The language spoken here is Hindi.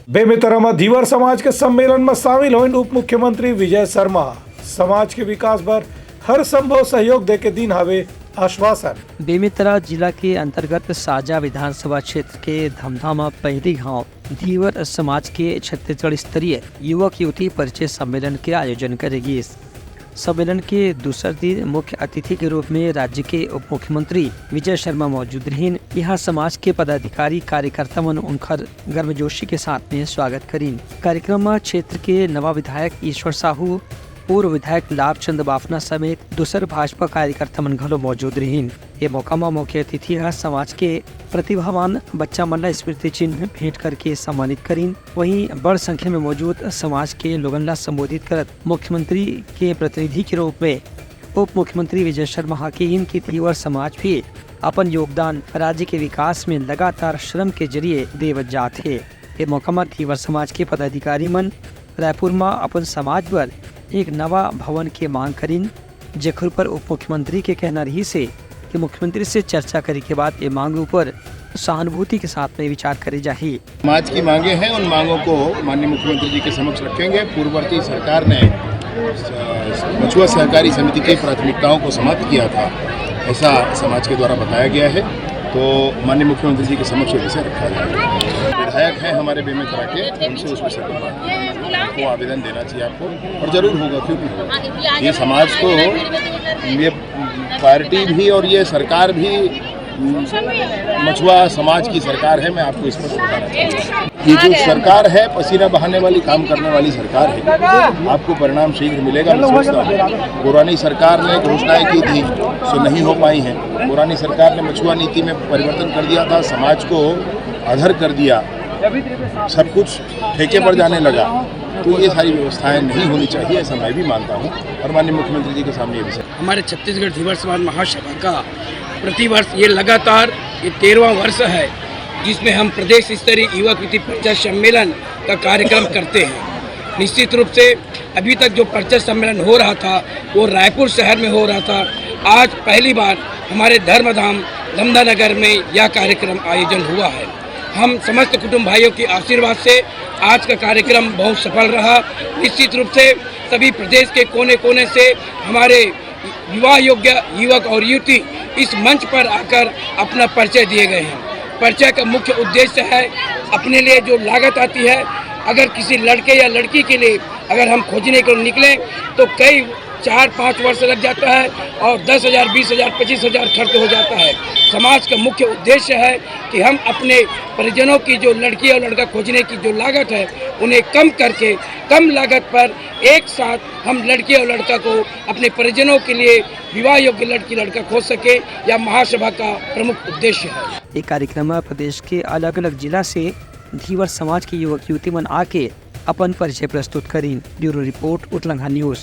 बेमितरम धीवर समाज के सम्मेलन में शामिल हुए उप मुख्यमंत्री विजय शर्मा समाज के विकास पर हर संभव सहयोग देके दिन हवे आश्वासन। बेमेतरा जिला के अंतर्गत साजा विधानसभा क्षेत्र के धमधामा पहली गांव धीवर समाज के छत्तीसगढ़ स्तरीय युवक युवती परिचय सम्मेलन के आयोजन करेगी। इस सम्मेलन के दूसरे दिन मुख्य अतिथि के रूप में राज्य के उप मुख्यमंत्री विजय शर्मा मौजूद रहीं। यहाँ समाज के पदाधिकारी कार्यकर्ता उनकर गर्मजोशी के साथ में स्वागत करीन। कार्यक्रम में क्षेत्र के नवा विधायक ईश्वर साहू, पूर्व विधायक लाभचंद बाफना समेत दूसर भाजपा कार्यकर्ता घलो मौजूद रहीं। ये मौका में मुख्य अतिथि समाज के प्रतिभावान बच्चा मन स्मृति चिन्ह भेंट करके सम्मानित करीन। वहीं बड़ संख्या में मौजूद समाज के लोगन ला संबोधित करत मुख्यमंत्री के प्रतिनिधि के रूप में उप मुख्यमंत्री विजय शर्मा हाकिम की धीवर समाज भी अपन योगदान राज्य के विकास में लगातार श्रम के जरिए देवत जात है। ये मौका में धीवर समाज के पदाधिकारी मन रायपुर में अपन समाज पर एक नवा भवन के मांग करीन, जेखर पर उप मुख्यमंत्री के कहना रही से कि मुख्यमंत्री से चर्चा करे के बाद ये मांग ऊपर सहानुभूति के साथ में विचार करे जाही। समाज की मांगे हैं, उन मांगों को माननीय मुख्यमंत्री जी के समक्ष रखेंगे। पूर्ववर्ती सरकार ने मछुआ सहकारी समिति की प्राथमिकताओं को समाप्त किया था, ऐसा समाज के द्वारा बताया गया है, तो माननीय मुख्यमंत्री जी के समक्ष विषय रखा जाएगा। विधायक हैं हमारे बेमेतरा के, उनसे उस विषय को आवेदन देना चाहिए आपको, और जरूर होगा, क्यों नहीं होगा। ये समाज को, ये पार्टी भी और ये सरकार भी मछुआ समाज की सरकार है। मैं आपको इस पर बताना चाहता हूँ, ये जो सरकार है पसीना बहाने वाली, काम करने वाली सरकार है। आपको परिणाम शीघ्र मिलेगा। मैं सोचता हूँ पुरानी सरकार ने घोषणाएं की थी, सो नहीं हो पाई हैं। पुरानी सरकार ने मछुआ नीति में परिवर्तन कर दिया था, समाज को अधर कर दिया, सब कुछ ठेके पर जाने लगा। तो ये सारी व्यवस्थाएं नहीं होनी चाहिए, ऐसा मैं भी मानता हूँ, और माननीय मुख्यमंत्री जी के सामने ये विषय। हमारे छत्तीसगढ़ धीवर समाज महासभा का प्रतिवर्ष ये लगातार ये 13वां वर्ष है, जिसमें हम प्रदेश स्तरीय युवक युवती परिचय सम्मेलन का कार्यक्रम करते हैं। निश्चित रूप से अभी तक जो परिचय सम्मेलन हो रहा था वो रायपुर शहर में हो रहा था। आज पहली बार हमारे धर्मधाम दमदम में यह कार्यक्रम आयोजन हुआ है। हम समस्त कुटुंब भाइयों के आशीर्वाद से आज का कार्यक्रम बहुत सफल रहा। निश्चित रूप से सभी प्रदेश के कोने कोने से हमारे विवाह योग्य युवक और युवती इस मंच पर आकर अपना परिचय दिए गए हैं। परिचय का मुख्य उद्देश्य है, अपने लिए जो लागत आती है, अगर किसी लड़के या लड़की के लिए अगर हम खोजने को निकलें तो कई 4-5 वर्ष लग जाता है और 10,000, 20,000, 25,000 खर्च हो जाता है। समाज का मुख्य उद्देश्य है कि हम अपने परिजनों की जो लड़की और लड़का खोजने की जो लागत है उन्हें कम करके कम लागत पर एक साथ हम लड़की और लड़का को अपने परिजनों के लिए विवाह योग्य लड़की लड़का खोज सके, यह महासभा का प्रमुख उद्देश्य है। ये कार्यक्रम में प्रदेश के अलग अलग जिला से धीवर समाज के युवक युवती मन आके अपन परिचय प्रस्तुत करीन। ब्यूरो रिपोर्ट, उटलंघा न्यूज।